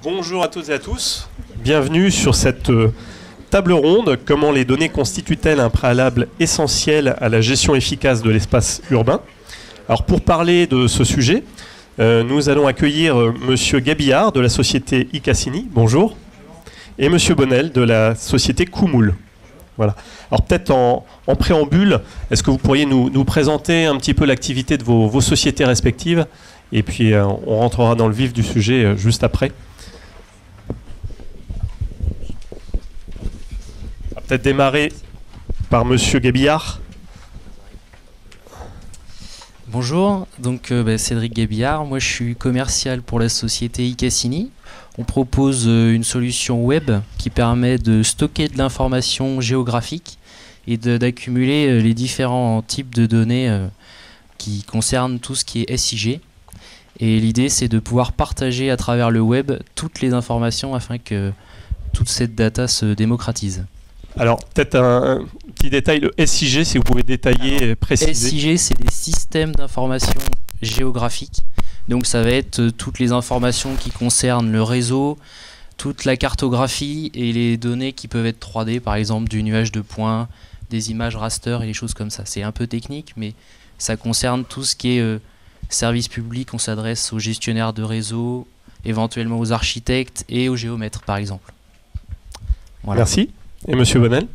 Bonjour à toutes et à tous. Bienvenue sur cette table ronde. Comment les données constituent-elles un préalable essentiel à la gestion efficace de l'espace urbain? Alors pour parler de ce sujet, nous allons accueillir Monsieur Gabillard de la société Icassini. Bonjour. Et Monsieur Bonnel de la société Coumoule. Voilà. Alors peut-être en préambule, est-ce que vous pourriez nous présenter un petit peu l'activité de vos sociétés respectives? Et puis on rentrera dans le vif du sujet juste après. On va peut-être démarrer par Monsieur Gabillard. Bonjour, donc Cédric Gabillard, moi je suis commercial pour la société Icassini. On propose une solution web qui permet de stocker de l'information géographique et d'accumuler les différents types de données qui concernent tout ce qui est SIG. Et l'idée c'est de pouvoir partager à travers le web toutes les informations afin que toute cette data se démocratise. Alors peut-être un petit détail, le SIG, si vous pouvez détailler, préciser. SIG, c'est des systèmes d'information géographiques. Donc ça va être toutes les informations qui concernent le réseau, toute la cartographie et les données qui peuvent être 3D, par exemple du nuage de points, des images raster et les choses comme ça. C'est un peu technique, mais ça concerne tout ce qui est service public. On s'adresse aux gestionnaires de réseau, éventuellement aux architectes et aux géomètres, par exemple. Voilà. Merci. Et Monsieur Bonnel?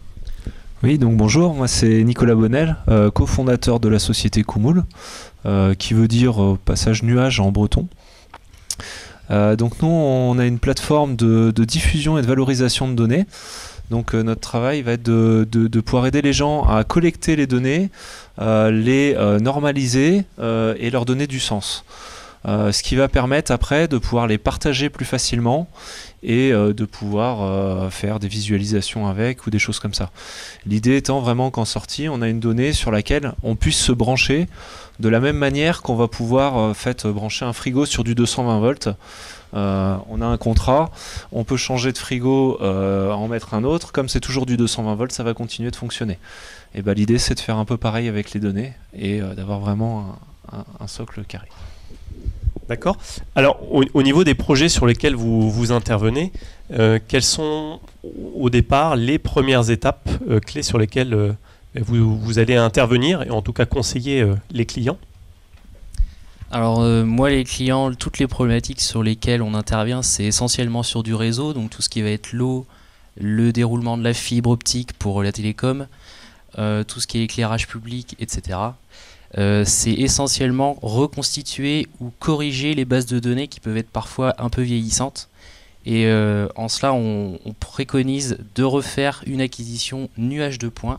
Oui, donc bonjour, moi c'est Nicolas Bonnel, cofondateur de la société Coumoule, qui veut dire passage nuage en breton. Donc nous, on a une plateforme de diffusion et de valorisation de données. Donc notre travail va être de pouvoir aider les gens à collecter les données, les normaliser et leur donner du sens. Ce qui va permettre après de pouvoir les partager plus facilement et de pouvoir faire des visualisations avec ou des choses comme ça. L'idée étant vraiment qu'en sortie, on a une donnée sur laquelle on puisse se brancher de la même manière qu'on va pouvoir brancher un frigo sur du 220 volts. On a un contrat, on peut changer de frigo, en mettre un autre. Comme c'est toujours du 220 volts, ça va continuer de fonctionner. Et l'idée, c'est de faire un peu pareil avec les données et d'avoir vraiment un socle carré. D'accord. Alors, au niveau des projets sur lesquels vous intervenez, quelles sont au départ les premières étapes clés sur lesquelles vous allez intervenir et en tout cas conseiller les clients? Alors moi les clients, toutes les problématiques sur lesquelles on intervient, c'est essentiellement sur du réseau, donc tout ce qui va être l'eau, le déroulement de la fibre optique pour la télécom, tout ce qui est éclairage public, etc. C'est essentiellement reconstituer ou corriger les bases de données qui peuvent être parfois un peu vieillissantes. Et en cela, on préconise de refaire une acquisition nuage de points.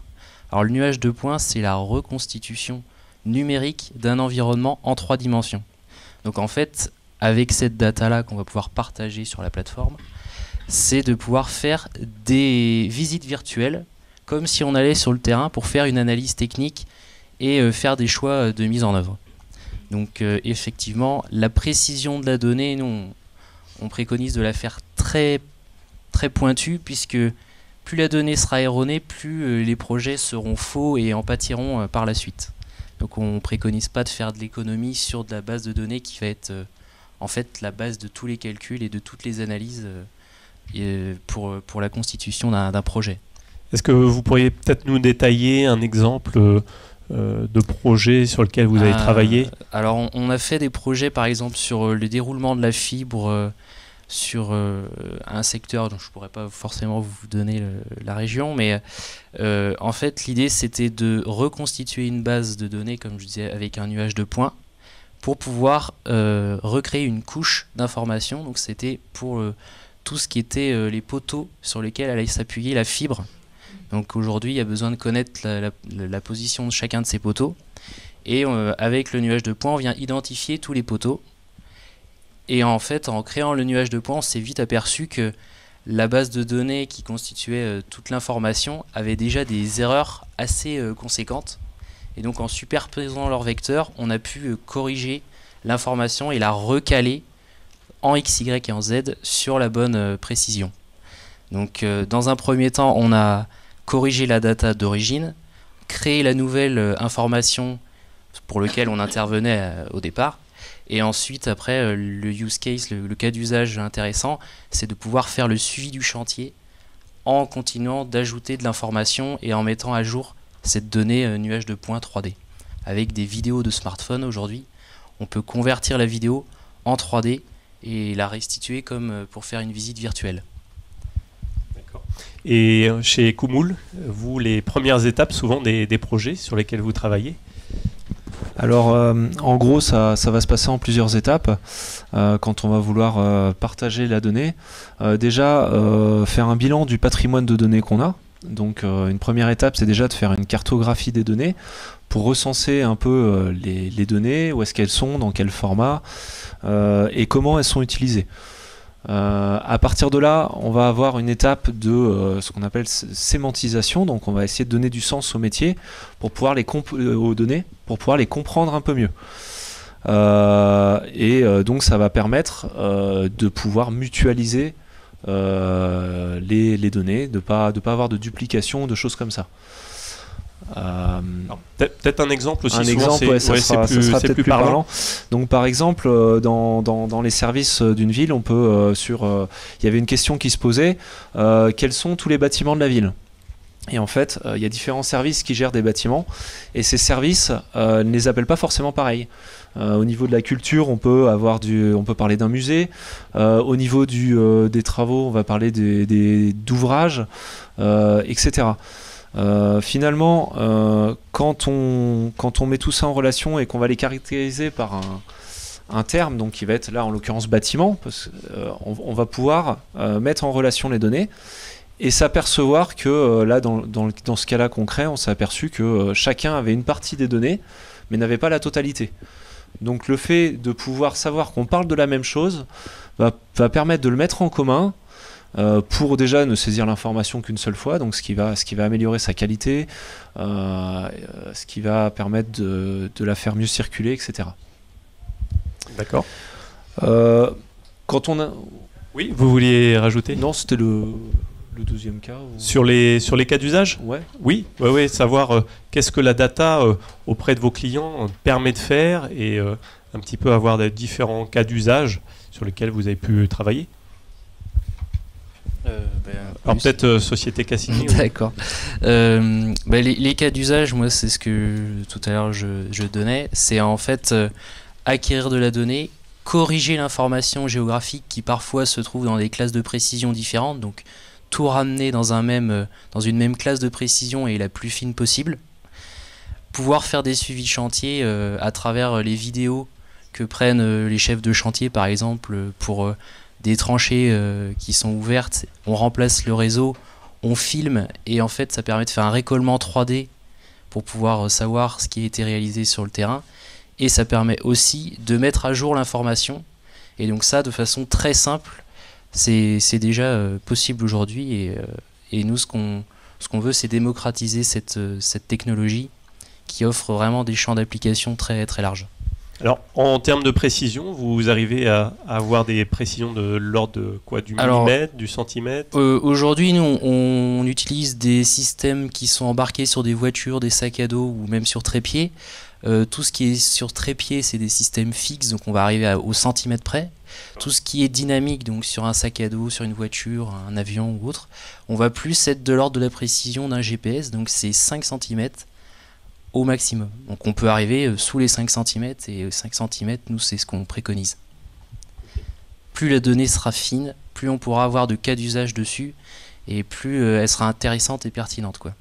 Alors le nuage de points, c'est la reconstitution numérique d'un environnement en 3 dimensions. Donc en fait, avec cette data-là qu'on va pouvoir partager sur la plateforme, c'est de pouvoir faire des visites virtuelles comme si on allait sur le terrain pour faire une analyse technique et faire des choix de mise en œuvre. Donc effectivement, la précision de la donnée, nous, on préconise de la faire très, très pointue, puisque plus la donnée sera erronée, plus les projets seront faux et en pâtiront par la suite. Donc on ne préconise pas de faire de l'économie sur de la base de données qui va être en fait la base de tous les calculs et de toutes les analyses pour la constitution d'un projet. Est-ce que vous pourriez peut-être nous détailler un exemple de projet sur lequel vous avez travaillé? Alors on a fait des projets par exemple sur le déroulement de la fibre sur un secteur dont je ne pourrais pas forcément vous donner la région, mais en fait l'idée c'était de reconstituer une base de données, comme je disais, avec un nuage de points pour pouvoir recréer une couche d'informations. Donc c'était pour tout ce qui était les poteaux sur lesquels allait s'appuyer la fibre. Donc aujourd'hui il y a besoin de connaître la position de chacun de ces poteaux, et avec le nuage de points on vient identifier tous les poteaux. Et en fait, en créant le nuage de points, on s'est vite aperçu que la base de données qui constituait toute l'information avait déjà des erreurs assez conséquentes. Et donc en superposant leurs vecteurs, on a pu corriger l'information et la recaler en X, Y et en Z sur la bonne précision. Donc dans un premier temps, on a corrigé la data d'origine, créé la nouvelle information pour laquelle on intervenait au départ, Et ensuite, après, le use case, le cas d'usage intéressant, c'est de pouvoir faire le suivi du chantier en continuant d'ajouter de l'information et en mettant à jour cette donnée nuage de points 3D. Avec des vidéos de smartphone aujourd'hui, on peut convertir la vidéo en 3D et la restituer comme pour faire une visite virtuelle. D'accord. Et chez Kumul, vous, les premières étapes souvent des projets sur lesquels vous travaillez? Alors, en gros, ça va se passer en plusieurs étapes quand on va vouloir partager la donnée. Déjà, faire un bilan du patrimoine de données qu'on a. Donc, une première étape, c'est déjà de faire une cartographie des données pour recenser un peu les données, où est-ce qu'elles sont, dans quel format et comment elles sont utilisées. À partir de là, on va avoir une étape de ce qu'on appelle sémantisation. Donc, on va essayer de donner du sens aux métiers pour pouvoir aux données, pour pouvoir les comprendre un peu mieux. Donc, ça va permettre de pouvoir mutualiser les données, de pas avoir de duplication, de choses comme ça. Peut-être un exemple aussi. Un exemple, ça sera peut-être plus parlant. Donc, par exemple, dans les services d'une ville, on peut il y avait une question qui se posait quels sont tous les bâtiments de la ville? Et en fait, il y a différents services qui gèrent des bâtiments, et ces services ne les appellent pas forcément pareil. Au niveau de la culture, on peut parler d'un musée. Au niveau des travaux, on va parler d'ouvrages, etc. Finalement, quand on met tout ça en relation et qu'on va les caractériser par un terme, donc qui va être là en l'occurrence bâtiment, parce on va pouvoir mettre en relation les données et s'apercevoir que là dans ce cas-là concret, on s'est aperçu que chacun avait une partie des données mais n'avait pas la totalité. Donc le fait de pouvoir savoir qu'on parle de la même chose va permettre de le mettre en commun pour déjà ne saisir l'information qu'une seule fois, donc ce qui va améliorer sa qualité, ce qui va permettre de la faire mieux circuler, etc. D'accord. Quand on a... Oui, vous vouliez rajouter? Non, c'était le deuxième cas. Sur les cas d'usage? Ouais. Oui, savoir qu'est-ce que la data auprès de vos clients permet de faire et un petit peu avoir des différents cas d'usage sur lesquels vous avez pu travailler. Alors peut-être Société Cassini. D'accord. Les cas d'usage, moi c'est ce que tout à l'heure je donnais, c'est en fait acquérir de la donnée, corriger l'information géographique qui parfois se trouve dans des classes de précision différentes, donc tout ramener dans une même classe de précision et la plus fine possible, pouvoir faire des suivis de chantier à travers les vidéos que prennent les chefs de chantier par exemple pour des tranchées qui sont ouvertes, on remplace le réseau, on filme et en fait ça permet de faire un récollement 3D pour pouvoir savoir ce qui a été réalisé sur le terrain, et ça permet aussi de mettre à jour l'information, et donc ça de façon très simple, c'est déjà possible aujourd'hui, et nous ce qu'on veut c'est démocratiser cette technologie qui offre vraiment des champs d'application très, très larges. Alors, en termes de précision, vous arrivez à avoir des précisions de l'ordre de quoi? Du millimètre, du centimètre? Aujourd'hui, nous, on utilise des systèmes qui sont embarqués sur des voitures, des sacs à dos ou même sur trépied. Tout ce qui est sur trépied, c'est des systèmes fixes, donc on va arriver au centimètre près. Tout ce qui est dynamique, donc sur un sac à dos, sur une voiture, un avion ou autre, on va plus être de l'ordre de la précision d'un GPS, donc c'est 5 cm au maximum. Donc on peut arriver sous les 5 cm, et 5 cm, nous, c'est ce qu'on préconise. Plus la donnée sera fine, plus on pourra avoir de cas d'usage dessus, et plus elle sera intéressante et pertinente, quoi.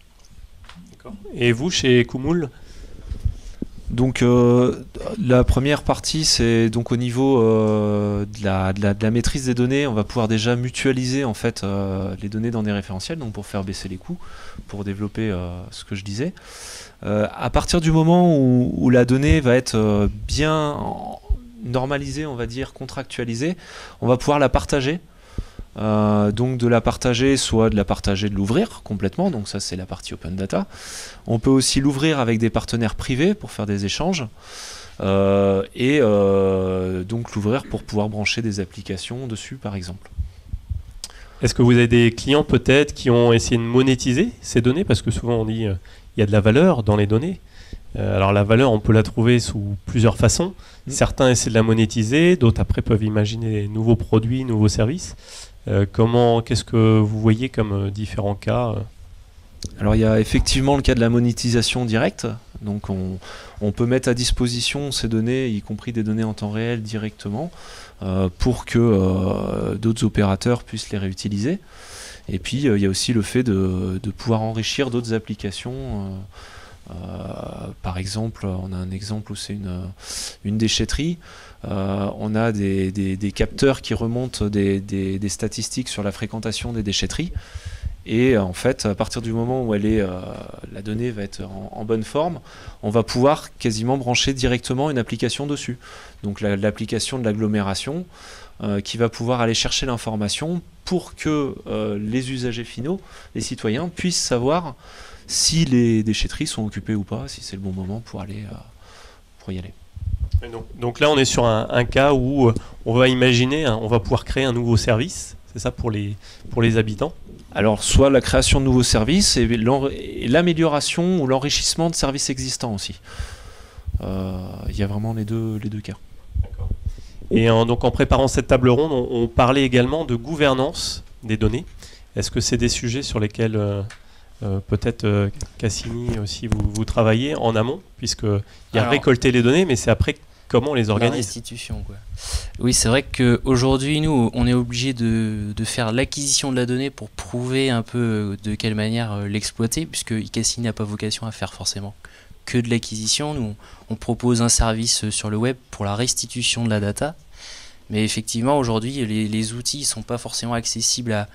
D'accord. Et vous, chez Kumul? Donc la première partie, c'est donc au niveau de la maîtrise des données, on va pouvoir déjà mutualiser en fait les données dans des référentiels, donc pour faire baisser les coûts, pour développer ce que je disais. À partir du moment où la donnée va être bien normalisée, on va dire contractualisée, on va pouvoir la partager. Donc de la partager, soit de la partager, de l'ouvrir complètement, donc ça c'est la partie open data. On peut aussi l'ouvrir avec des partenaires privés pour faire des échanges, et donc l'ouvrir pour pouvoir brancher des applications dessus par exemple. Est-ce que vous avez des clients peut-être qui ont essayé de monétiser ces données? Parce que souvent on dit il y a de la valeur dans les données. Alors la valeur, on peut la trouver sous plusieurs façons. Certains essaient de la monétiser, d'autres après peuvent imaginer nouveaux produits, nouveaux services. Qu'est-ce que vous voyez comme différents cas Alors il y a effectivement le cas de la monétisation directe. Donc on peut mettre à disposition ces données, y compris des données en temps réel directement, pour que d'autres opérateurs puissent les réutiliser. Et puis il y a aussi le fait de pouvoir enrichir d'autres applications. Par exemple, on a un exemple où c'est une déchetterie. On a des capteurs qui remontent des statistiques sur la fréquentation des déchetteries. Et en fait, à partir du moment où la donnée va être en bonne forme, on va pouvoir quasiment brancher directement une application dessus. Donc l'application de l'agglomération qui va pouvoir aller chercher l'information pour que les usagers finaux, les citoyens, puissent savoir si les déchetteries sont occupées ou pas, si c'est le bon moment pour y aller. Donc là, on est sur un cas où on va imaginer, on va pouvoir créer un nouveau service, c'est ça pour les habitants? Alors, soit la création de nouveaux services et l'amélioration ou l'enrichissement de services existants aussi. Il y a vraiment les deux cas. D'accord. Et donc en préparant cette table ronde, on parlait également de gouvernance des données. Est-ce que c'est des sujets sur lesquels peut-être Cassini aussi vous travaillez en amont, puisqu'il y a récolter les données, mais c'est après comment on les organise. La restitution, quoi. Oui, c'est vrai qu'aujourd'hui, nous, on est obligé de faire l'acquisition de la donnée pour prouver un peu de quelle manière l'exploiter, puisque Cassini n'a pas vocation à faire forcément que de l'acquisition. Nous, on propose un service sur le web pour la restitution de la data, mais effectivement, aujourd'hui, les outils ne sont pas forcément accessibles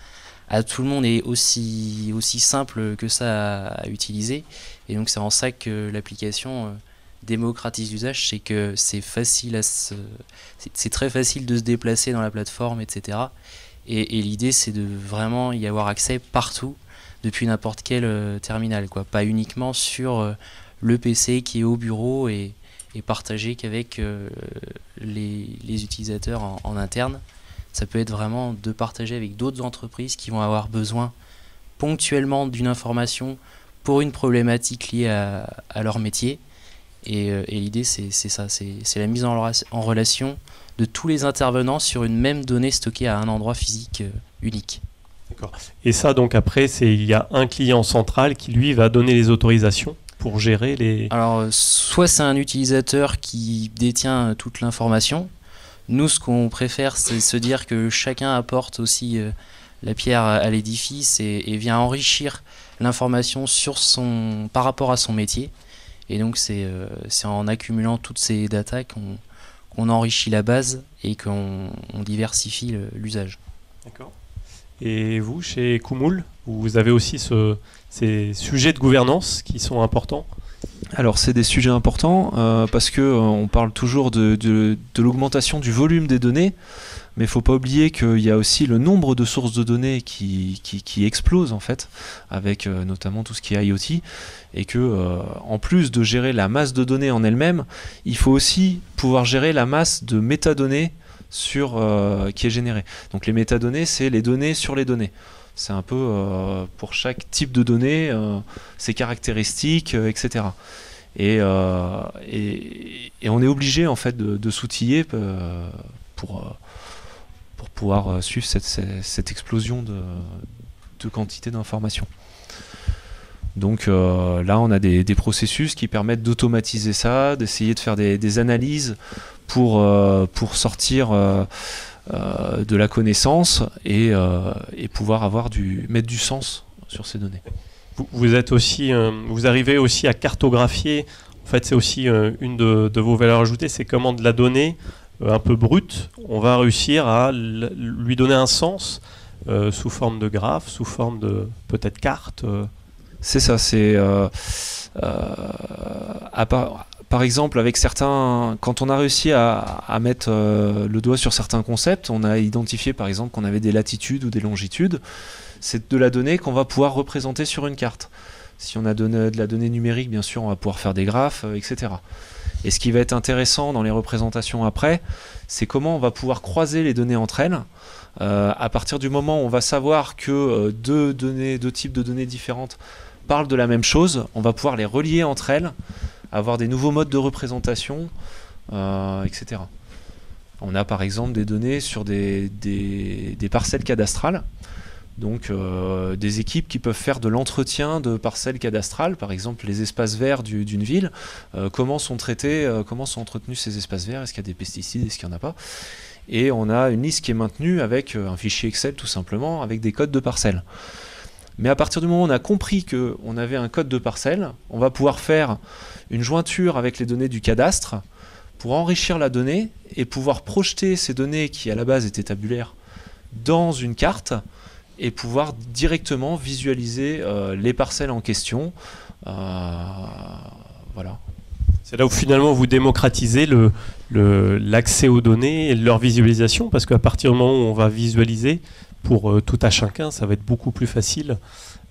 à tout le monde et aussi simple que ça à utiliser. Et donc c'est en ça que l'application démocratise l'usage, c'est que c'est très facile de se déplacer dans la plateforme, etc. Et l'idée c'est de vraiment y avoir accès partout, depuis n'importe quel terminal, quoi. Pas uniquement sur le PC qui est au bureau et partagé qu'avec les utilisateurs en interne. Ça peut être vraiment de partager avec d'autres entreprises qui vont avoir besoin ponctuellement d'une information pour une problématique liée à leur métier. Et l'idée, c'est ça, c'est la mise en relation de tous les intervenants sur une même donnée stockée à un endroit physique unique. D'accord. Et ça, donc après, il y a un client central qui, lui, va donner les autorisations pour gérer les... Alors, soit c'est un utilisateur qui détient toute l'information. Nous, ce qu'on préfère, c'est se dire que chacun apporte aussi la pierre à l'édifice et vient enrichir l'information par rapport à son métier. Et donc, c'est en accumulant toutes ces datas qu'on enrichit la base et qu'on diversifie l'usage. D'accord. Et vous, chez Kumul, vous avez aussi ces sujets de gouvernance qui sont importants? Alors c'est des sujets importants parce que on parle toujours de l'augmentation du volume des données, mais il ne faut pas oublier qu'il y a aussi le nombre de sources de données qui explose en fait, avec notamment tout ce qui est IoT, et que en plus de gérer la masse de données en elle-même, il faut aussi pouvoir gérer la masse de métadonnées qui est générée. Donc les métadonnées, c'est les données sur les données. C'est un peu pour chaque type de données, ses caractéristiques, etc. Et on est obligé en fait de s'outiller pour pouvoir suivre cette explosion de quantité d'informations. Donc là, on a des processus qui permettent d'automatiser ça, d'essayer de faire des analyses pour sortir de la connaissance et pouvoir mettre du sens sur ces données. Vous arrivez aussi à cartographier. En fait, c'est aussi une de vos valeurs ajoutées, c'est comment de la donnée un peu brute, on va réussir à lui donner un sens sous forme de graphe, sous forme de peut-être carte. C'est ça. C'est par exemple, avec certains, quand on a réussi à mettre le doigt sur certains concepts, on a identifié par exemple qu'on avait des latitudes ou des longitudes. C'est de la donnée qu'on va pouvoir représenter sur une carte. Si on a de la donnée numérique, bien sûr, on va pouvoir faire des graphes, etc. Et ce qui va être intéressant dans les représentations après, c'est comment on va pouvoir croiser les données entre elles. À partir du moment où on va savoir que deux types de données différentes parlent de la même chose, on va pouvoir les relier entre elles avoir des nouveaux modes de représentation, etc. On a par exemple des données sur des parcelles cadastrales, donc des équipes qui peuvent faire de l'entretien de parcelles cadastrales, par exemple les espaces verts d'une ville, comment sont traités, comment sont entretenus ces espaces verts, est-ce qu'il y a des pesticides, est-ce qu'il n'y en a pas, et on a une liste qui est maintenue avec un fichier Excel tout simplement, avec des codes de parcelles. Mais à partir du moment où on a compris qu'on avait un code de parcelle, on va pouvoir faire une jointure avec les données du cadastre pour enrichir la donnée et pouvoir projeter ces données qui à la base étaient tabulaires dans une carte et pouvoir directement visualiser les parcelles en question. Voilà. C'est là où finalement vous démocratisez l'accès aux données et leur visualisation, parce qu'à partir du moment où on va visualiser, pour tout à chacun, ça va être beaucoup plus facile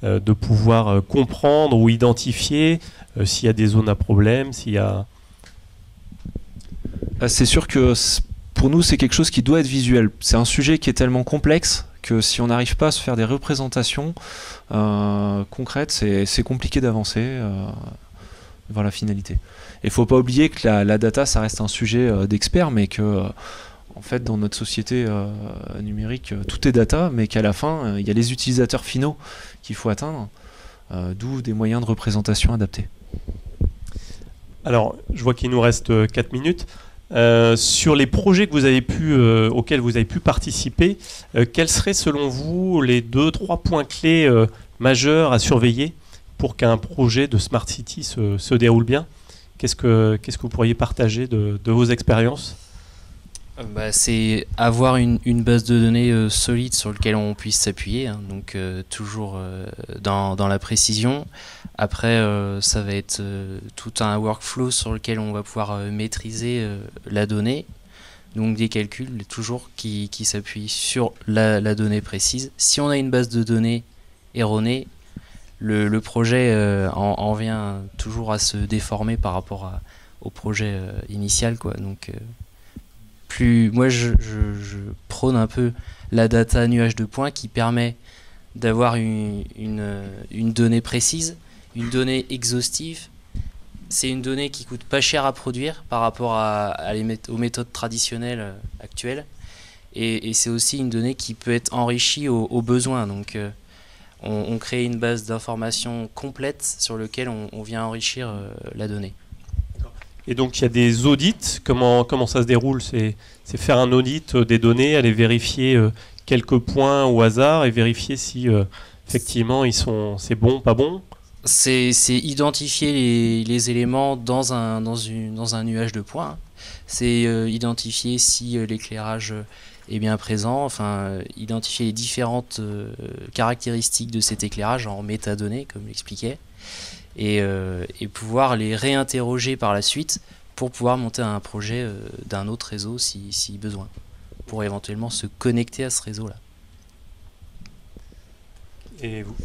de pouvoir comprendre ou identifier s'il y a des zones à problème, s'il y a... C'est sûr que pour nous, c'est quelque chose qui doit être visuel. C'est un sujet qui est tellement complexe que si on n'arrive pas à se faire des représentations concrètes, c'est compliqué d'avancer vers la finalité. Il ne faut pas oublier que la data, ça reste un sujet d'expert, mais que en fait, dans notre société numérique, tout est data, mais qu'à la fin, il y a les utilisateurs finaux qu'il faut atteindre, d'où des moyens de représentation adaptés. Alors, je vois qu'il nous reste 4 minutes. Sur les projets que vous avez auxquels vous avez pu participer, quels seraient selon vous les 2-3 points clés majeurs à surveiller pour qu'un projet de Smart City se déroule bien? Qu'est-ce que vous pourriez partager de vos expériences? C'est avoir une base de données solide sur laquelle on puisse s'appuyer, hein, donc toujours dans la précision. Après, ça va être tout un workflow sur lequel on va pouvoir maîtriser la donnée, donc des calculs toujours qui s'appuient sur la donnée précise. Si on a une base de données erronée, le projet en vient toujours à se déformer par rapport au projet initial, quoi. Donc moi je prône un peu la data nuage de points qui permet d'avoir une donnée précise, une donnée exhaustive. C'est une donnée qui coûte pas cher à produire par rapport aux méthodes traditionnelles actuelles, et c'est aussi une donnée qui peut être enrichie aux besoins. Donc on crée une base d'informations complète sur laquelle on vient enrichir la donnée. Et donc il y a des audits, comment ça se déroule? C'est faire un audit des données, aller vérifier quelques points au hasard et vérifier si effectivement c'est bon, pas bon? C'est identifier les éléments dans un nuage de points. C'est identifier si l'éclairage est bien présent, enfin identifier les différentes caractéristiques de cet éclairage en métadonnées, comme l'expliquait. Et pouvoir les réinterroger par la suite pour pouvoir monter un projet d'un autre réseau si besoin, pour éventuellement se connecter à ce réseau-là. Et vous?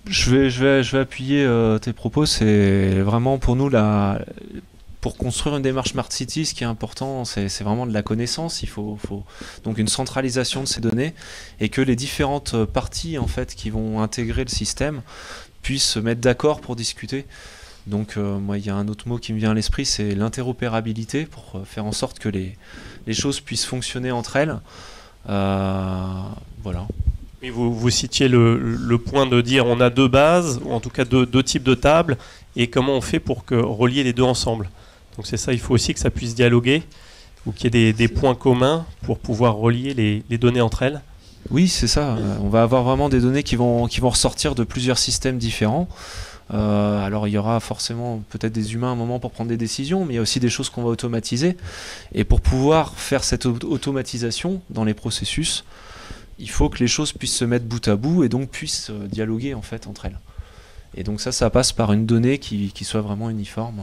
Je vais appuyer tes propos. C'est vraiment pour nous pour construire une démarche Smart City, ce qui est important, c'est vraiment de la connaissance. Il faut donc une centralisation de ces données et que les différentes parties en fait qui vont intégrer le système puissent se mettre d'accord pour discuter. Donc moi il y a un autre mot qui me vient à l'esprit, c'est l'interopérabilité, pour faire en sorte que les choses puissent fonctionner entre elles. Voilà. Oui, vous citiez le point de dire on a deux bases, ou en tout cas deux types de tables, et comment on fait pour relier les deux ensemble. Donc c'est ça, il faut aussi que ça puisse dialoguer, ou qu'il y ait des points communs pour pouvoir relier les données entre elles. Oui, c'est ça. On va avoir vraiment des données qui vont ressortir de plusieurs systèmes différents. Alors il y aura forcément peut-être des humains à un moment pour prendre des décisions, mais il y a aussi des choses qu'on va automatiser. Et pour pouvoir faire cette automatisation dans les processus, il faut que les choses puissent se mettre bout à bout et donc puissent dialoguer en fait entre elles. Et donc ça passe par une donnée qui soit vraiment uniforme.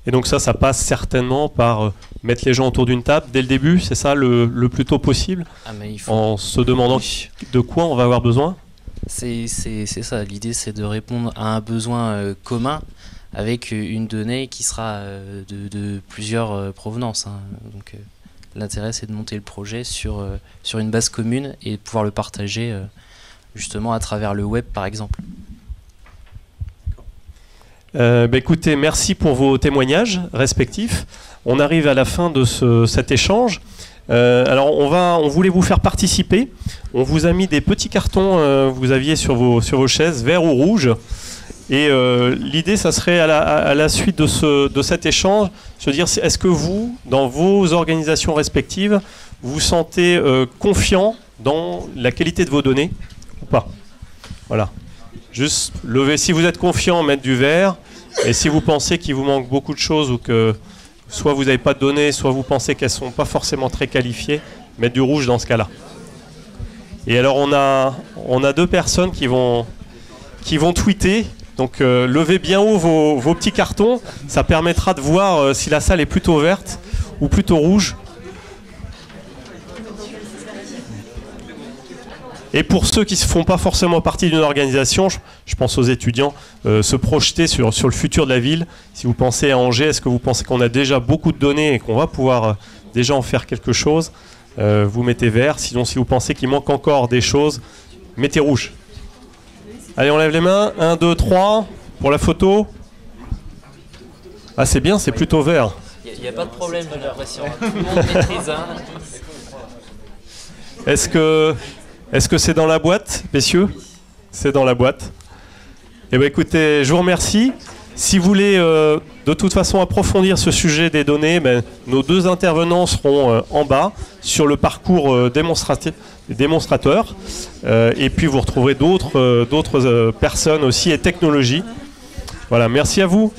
Et donc ça passe certainement par mettre les gens autour d'une table dès le début, c'est ça le plus tôt possible, en se demandant de quoi on va avoir besoin. C'est ça, l'idée c'est de répondre à un besoin commun avec une donnée qui sera de plusieurs provenances, hein. Donc l'intérêt c'est de monter le projet sur une base commune et de pouvoir le partager justement à travers le web par exemple. Écoutez, merci pour vos témoignages respectifs. On arrive à la fin de cet échange. Alors on voulait vous faire participer. On vous a mis des petits cartons, vous aviez sur vos chaises, vert ou rouge. Et l'idée, ça serait à la suite de cet échange, se dire, est-ce que vous, dans vos organisations respectives, vous vous sentez confiant dans la qualité de vos données ou pas? Voilà. Juste lever, si vous êtes confiant, mettre du vert. Et si vous pensez qu'il vous manque beaucoup de choses ou que soit vous n'avez pas de données, soit vous pensez qu'elles ne sont pas forcément très qualifiées, mettre du rouge dans ce cas-là. Et alors on a 2 personnes qui vont tweeter. Donc levez bien haut vos petits cartons, ça permettra de voir si la salle est plutôt verte ou plutôt rouge. Et pour ceux qui ne font pas forcément partie d'une organisation, je pense aux étudiants, se projeter sur le futur de la ville. Si vous pensez à Angers, est-ce que vous pensez qu'on a déjà beaucoup de données et qu'on va pouvoir déjà en faire quelque chose? Vous mettez vert. Sinon, si vous pensez qu'il manque encore des choses, mettez rouge. Allez, on lève les mains. 1, 2, 3. Pour la photo. Ah, c'est bien, c'est plutôt vert. Il n'y a pas de problème, j'ai l'impression. Tout le monde maîtrise. Est-ce que c'est dans la boîte, messieurs? C'est dans la boîte. Eh bien, écoutez, je vous remercie. Si vous voulez de toute façon approfondir ce sujet des données, nos 2 intervenants seront en bas sur le parcours démonstrateur. Et puis vous retrouverez d'autres personnes aussi et technologies. Voilà, merci à vous.